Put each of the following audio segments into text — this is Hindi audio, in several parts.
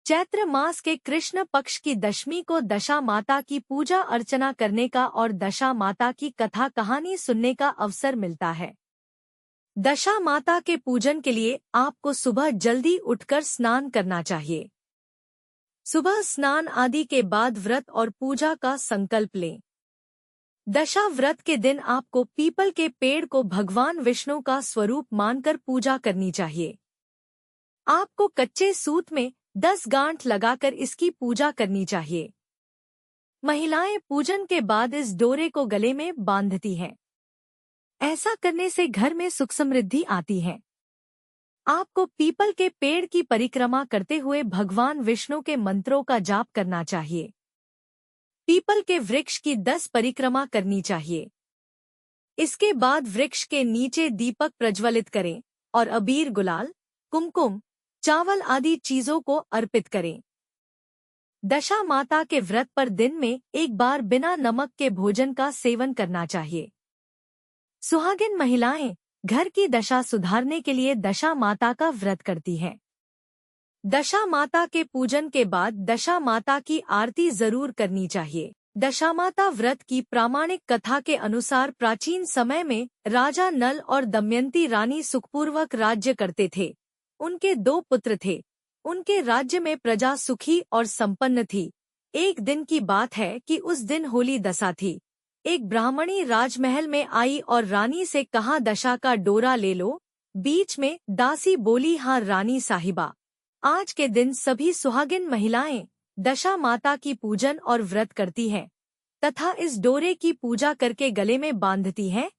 चैत्र मास के कृष्ण पक्ष की दशमी को दशा माता की पूजा अर्चना करने का और दशा माता की कथा कहानी सुनने का अवसर मिलता है। दशा माता के पूजन के लिए आपको सुबह जल्दी उठकर स्नान करना चाहिए। सुबह स्नान आदि के बाद व्रत और पूजा का संकल्प लें। दशा व्रत के दिन आपको पीपल के पेड़ को भगवान विष्णु का स्वरूप मानकर पूजा करनी चाहिए। आपको कच्चे सूत में 10 गांठ लगाकर इसकी पूजा करनी चाहिए। महिलाएं पूजन के बाद इस डोरे को गले में बांधती हैं। ऐसा करने से घर में सुख समृद्धि आती है। आपको पीपल के पेड़ की परिक्रमा करते हुए भगवान विष्णु के मंत्रों का जाप करना चाहिए। पीपल के वृक्ष की 10 परिक्रमा करनी चाहिए। इसके बाद वृक्ष के नीचे दीपक प्रज्वलित करें और अबीर, गुलाल, कुमकुम, चावल आदि चीजों को अर्पित करें। दशा माता के व्रत पर दिन में एक बार बिना नमक के भोजन का सेवन करना चाहिए। सुहागिन महिलाएं घर की दशा सुधारने के लिए दशा माता का व्रत करती हैं। दशा माता के पूजन के बाद दशा माता की आरती जरूर करनी चाहिए। दशा माता व्रत की प्रामाणिक कथा के अनुसार प्राचीन समय में राजा नल और दमयंती रानी सुखपूर्वक राज्य करते थे। उनके 2 पुत्र थे। उनके राज्य में प्रजा सुखी और संपन्न थी। एक दिन की बात है कि उस दिन होली दशा थी। एक ब्राह्मणी राजमहल में आई और रानी से कहा, दशा का डोरा ले लो। बीच में दासी बोली, हाँ रानी साहिबा। आज के दिन सभी सुहागिन महिलाएं दशा माता की पूजन और व्रत करती हैं तथा इस डोरे की पूजा करके गले में बांधती हैं,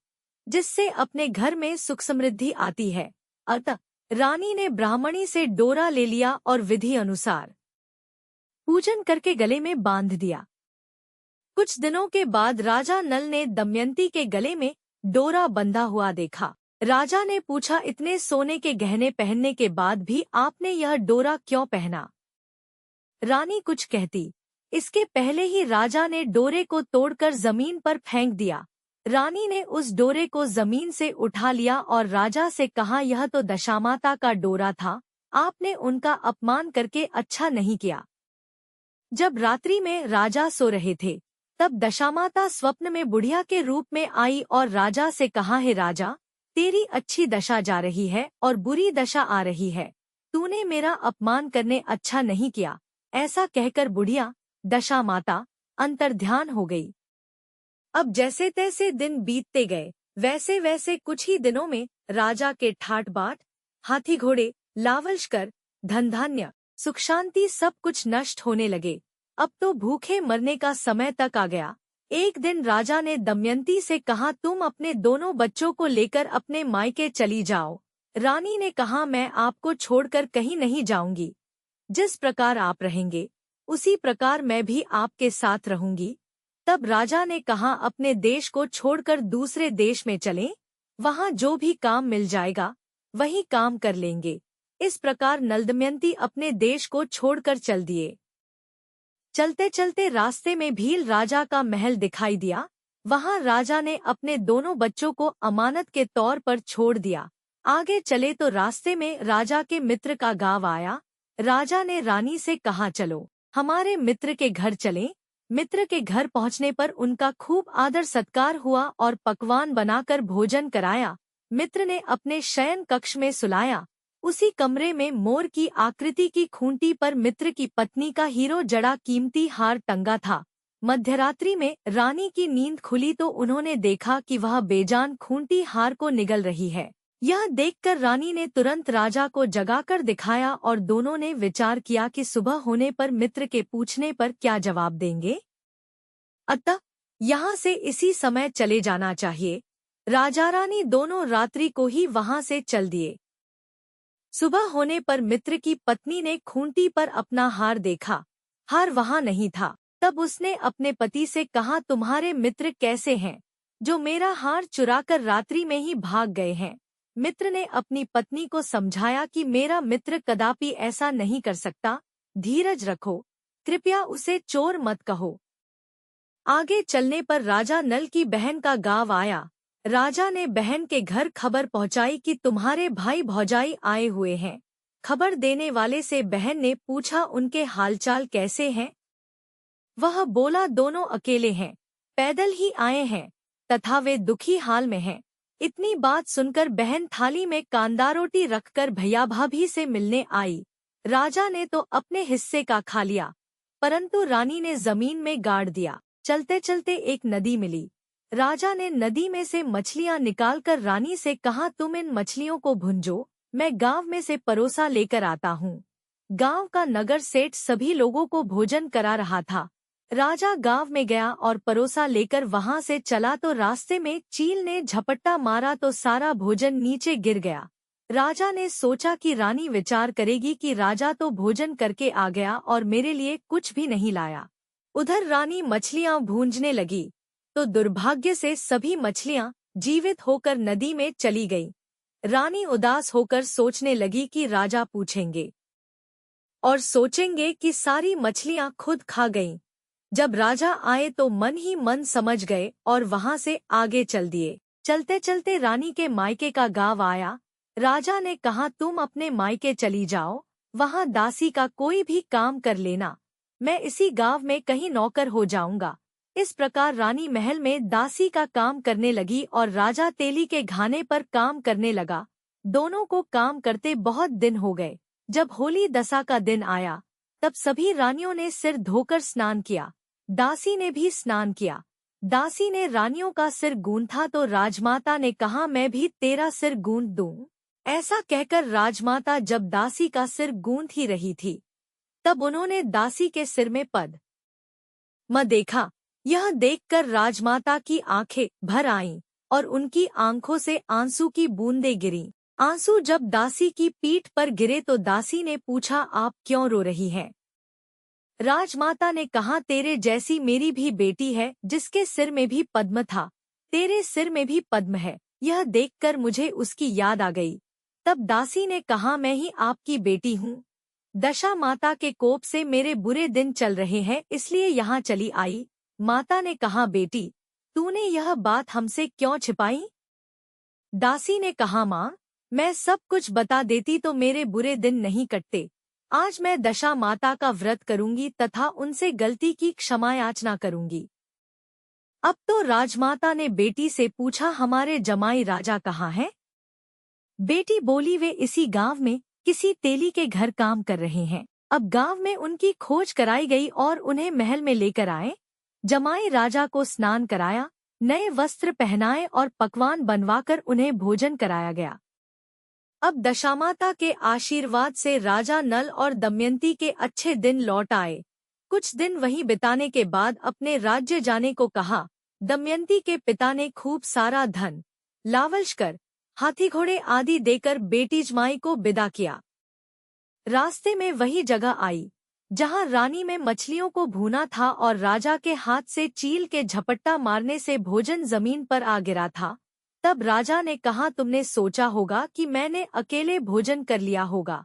जिससे अपने घर में सुख समृद्धि आती है। अतः रानी ने ब्राह्मणी से डोरा ले लिया और विधि अनुसार पूजन करके गले में बांध दिया। कुछ दिनों के बाद राजा नल ने दमयंती के गले में डोरा बंधा हुआ देखा। राजा ने पूछा, इतने सोने के गहने पहनने के बाद भी आपने यह डोरा क्यों पहना? रानी कुछ कहती, इसके पहले ही राजा ने डोरे को तोड़कर जमीन पर फेंक दिया। रानी ने उस डोरे को जमीन से उठा लिया और राजा से कहा, यह तो दशामाता का डोरा था, आपने उनका अपमान करके अच्छा नहीं किया। जब रात्रि में राजा सो रहे थे तब दशामाता स्वप्न में बुढ़िया के रूप में आई और राजा से कहा, हे राजा, तेरी अच्छी दशा जा रही है और बुरी दशा आ रही है। तूने मेरा अपमान करने अच्छा नहीं किया। ऐसा कहकर बुढ़िया दशामाता अंतर्ध्यान हो गई। अब जैसे तैसे दिन बीतते गए, वैसे वैसे कुछ ही दिनों में राजा के ठाट बाट, हाथी घोड़े, लावलश्कर, धन धान्य, सुख शांति सब कुछ नष्ट होने लगे। अब तो भूखे मरने का समय तक आ गया। एक दिन राजा ने दमयंती से कहा, तुम अपने दोनों बच्चों को लेकर अपने मायके चली जाओ। रानी ने कहा, मैं आपको छोड़कर कहीं नहीं जाऊंगी। जिस प्रकार आप रहेंगे उसी प्रकार मैं भी आपके साथ रहूंगी। तब राजा ने कहा, अपने देश को छोड़कर दूसरे देश में चलें, वहां जो भी काम मिल जाएगा वही काम कर लेंगे। इस प्रकार नल दमयंती अपने देश को छोड़कर चल दिए। चलते चलते रास्ते में भील राजा का महल दिखाई दिया। वहां राजा ने अपने दोनों बच्चों को अमानत के तौर पर छोड़ दिया। आगे चले तो रास्ते में राजा के मित्र का गांव आया। राजा ने रानी से कहा, चलो हमारे मित्र के घर चलें। मित्र के घर पहुंचने पर उनका खूब आदर सत्कार हुआ और पकवान बनाकर भोजन कराया। मित्र ने अपने शयन कक्ष में सुलाया। उसी कमरे में मोर की आकृति की खूंटी पर मित्र की पत्नी का हीरो जड़ा कीमती हार टंगा था। मध्यरात्रि में रानी की नींद खुली तो उन्होंने देखा कि वह बेजान खूंटी हार को निगल रही है। यह देखकर रानी ने तुरंत राजा को जगाकर दिखाया और दोनों ने विचार किया कि सुबह होने पर मित्र के पूछने पर क्या जवाब देंगे। अतः यहाँ से इसी समय चले जाना चाहिए। राजा रानी दोनों रात्रि को ही वहां से चल दिए। सुबह होने पर मित्र की पत्नी ने खूंटी पर अपना हार देखा। हार वहां नहीं था। तब उसने अपने पति से कहा, तुम्हारे मित्र कैसे हैं जो मेरा हार चुराकर रात्रि में ही भाग गए हैं? मित्र ने अपनी पत्नी को समझाया कि मेरा मित्र कदापि ऐसा नहीं कर सकता। धीरज रखो, कृपया उसे चोर मत कहो। आगे चलने पर राजा नल की बहन का गांव आया। राजा ने बहन के घर खबर पहुंचाई कि तुम्हारे भाई भौजाई आए हुए हैं। खबर देने वाले से बहन ने पूछा, उनके हालचाल कैसे हैं? वह बोला, दोनों अकेले हैं, पैदल ही आए हैं तथा वे दुखी हाल में हैं। इतनी बात सुनकर बहन थाली में कांदा रोटी रखकर भैया भाभी से मिलने आई। राजा ने तो अपने हिस्से का खा लिया, परंतु रानी ने जमीन में गाड़ दिया। चलते चलते एक नदी मिली। राजा ने नदी में से मछलियां निकालकर रानी से कहा, तुम इन मछलियों को भूंजो, मैं गांव में से परोसा लेकर आता हूँ। गांव का नगर सेठ सभी लोगों को भोजन करा रहा था। राजा गांव में गया और परोसा लेकर वहां से चला तो रास्ते में चील ने झपट्टा मारा तो सारा भोजन नीचे गिर गया। राजा ने सोचा कि रानी विचार करेगी कि राजा तो भोजन करके आ गया और मेरे लिए कुछ भी नहीं लाया। उधर रानी मछलियां भूंजने लगी तो दुर्भाग्य से सभी मछलियां जीवित होकर नदी में चली गईं। रानी उदास होकर सोचने लगी कि राजा पूछेंगे और सोचेंगे कि सारी मछलियां खुद खा गईं। जब राजा आए तो मन ही मन समझ गए और वहां से आगे चल दिए। चलते चलते रानी के मायके का गांव आया। राजा ने कहा, तुम अपने मायके चली जाओ, वहां दासी का कोई भी काम कर लेना, मैं इसी गांव में कहीं नौकर हो जाऊंगा। इस प्रकार रानी महल में दासी का काम करने लगी और राजा तेली के घाने पर काम करने लगा। दोनों को काम करते बहुत दिन हो गए। जब होली दशा का दिन आया तब सभी रानियों ने सिर धोकर स्नान किया। दासी ने भी स्नान किया। दासी ने रानियों का सिर गूंथा तो राजमाता ने कहा, मैं भी तेरा सिर गूंथ दूं। ऐसा कहकर राजमाता जब दासी का सिर गूंथ ही रही थी तब उन्होंने दासी के सिर में पद्म देखा। यह देखकर राजमाता की आंखें भर आईं और उनकी आंखों से आंसू की बूंदें गिरीं। आंसू जब दासी की पीठ पर गिरे तो दासी ने पूछा, आप क्यों रो रही हैं? राजमाता ने कहा, तेरे जैसी मेरी भी बेटी है जिसके सिर में भी पद्म था, तेरे सिर में भी पद्म है। यह देखकर मुझे उसकी याद आ गई। तब दासी ने कहा, मैं ही आपकी बेटी हूँ। दशा माता के कोप से मेरे बुरे दिन चल रहे हैं, इसलिए यहाँ चली आई। माता ने कहा, बेटी तूने यह बात हमसे क्यों छिपाई? दासी ने कहा, माँ मैं सब कुछ बता देती तो मेरे बुरे दिन नहीं कटते। आज मैं दशा माता का व्रत करूंगी तथा उनसे गलती की क्षमा याचना करूंगी। अब तो राजमाता ने बेटी से पूछा, हमारे जमाई राजा कहाँ हैं? बेटी बोली, वे इसी गांव में किसी तेली के घर काम कर रहे हैं। अब गांव में उनकी खोज कराई गई और उन्हें महल में लेकर आए। जमाई राजा को स्नान कराया, नए वस्त्र पहनाए और पकवान बनवाकर उन्हें भोजन कराया गया। अब दशामाता के आशीर्वाद से राजा नल और दमयंती के अच्छे दिन लौट आए। कुछ दिन वहीं बिताने के बाद अपने राज्य जाने को कहा। दमयंती के पिता ने खूब सारा धन, लावलश्कर, हाथी घोड़े आदि देकर बेटी जमाई को विदा किया। रास्ते में वही जगह आई जहां रानी में मछलियों को भूना था और राजा के हाथ से चील के झपट्टा मारने से भोजन जमीन पर आ गिरा था। तब राजा ने कहा, तुमने सोचा होगा कि मैंने अकेले भोजन कर लिया होगा,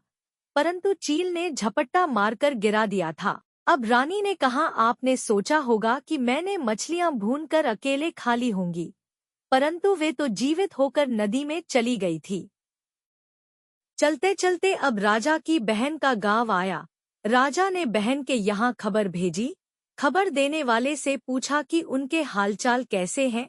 परंतु चील ने झपट्टा मारकर गिरा दिया था। अब रानी ने कहा, आपने सोचा होगा कि मैंने मछलियां भूनकर अकेले खा ली होंगी, परंतु वे तो जीवित होकर नदी में चली गई थी। चलते चलते अब राजा की बहन का गांव आया। राजा ने बहन के यहाँ खबर भेजी। खबर देने वाले से पूछा कि उनके हालचाल कैसे हैं।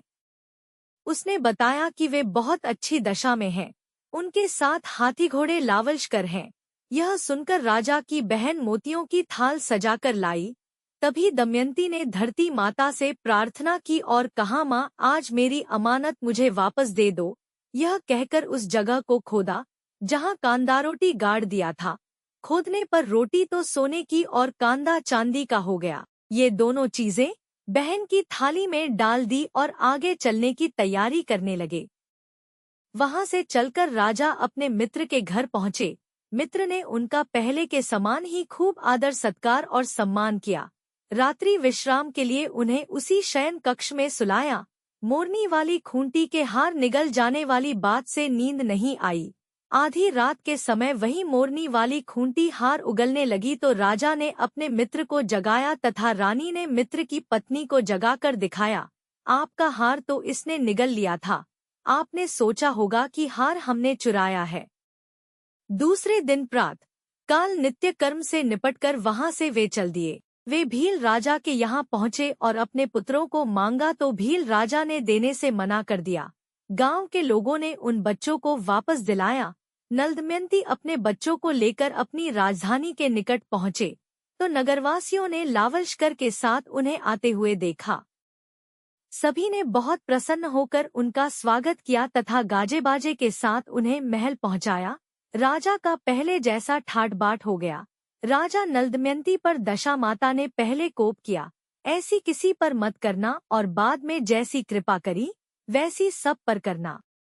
उसने बताया कि वे बहुत अच्छी दशा में हैं। उनके साथ हाथी घोड़े लावलश्कर हैं। यह सुनकर राजा की बहन मोतियों की थाल सजाकर लाई। तभी दमयंती ने धरती माता से प्रार्थना की और कहा, माँ आज मेरी अमानत मुझे वापस दे दो। यह कहकर उस जगह को खोदा जहाँ कांदा रोटी गाड़ दिया था। खोदने पर रोटी तो सोने की और कांदा चांदी का हो गया। ये दोनों चीजें बहन की थाली में डाल दी और आगे चलने की तैयारी करने लगे। वहां से चलकर राजा अपने मित्र के घर पहुंचे। मित्र ने उनका पहले के समान ही खूब आदर सत्कार और सम्मान किया। रात्रि विश्राम के लिए उन्हें उसी शयन कक्ष में सुलाया। मोरनी वाली खूंटी के हार निगल जाने वाली बात से नींद नहीं आई। आधी रात के समय वही मोरनी वाली खूंटी हार उगलने लगी तो राजा ने अपने मित्र को जगाया तथा रानी ने मित्र की पत्नी को जगाकर दिखाया। आपका हार तो इसने निगल लिया था। आपने सोचा होगा कि हार हमने चुराया है। दूसरे दिन प्रातः काल नित्य कर्म से निपटकर वहां से वे चल दिए। वे भील राजा के यहाँ पहुँचे और अपने पुत्रों को मांगा तो भील राजा ने देने से मना कर दिया। गांव के लोगों ने उन बच्चों को वापस दिलाया। नल दमयंती अपने बच्चों को लेकर अपनी राजधानी के निकट पहुँचे तो नगरवासियों ने लावलश्कर के साथ उन्हें आते हुए देखा। सभी ने बहुत प्रसन्न होकर उनका स्वागत किया तथा गाजे बाजे के साथ उन्हें महल पहुंचाया। राजा का पहले जैसा ठाट बाट हो गया। राजा नल दमयंती पर दशा माता ने पहले कोप किया, ऐसी किसी पर मत करना और बाद में जैसी कृपा करी वैसी सब पर करना।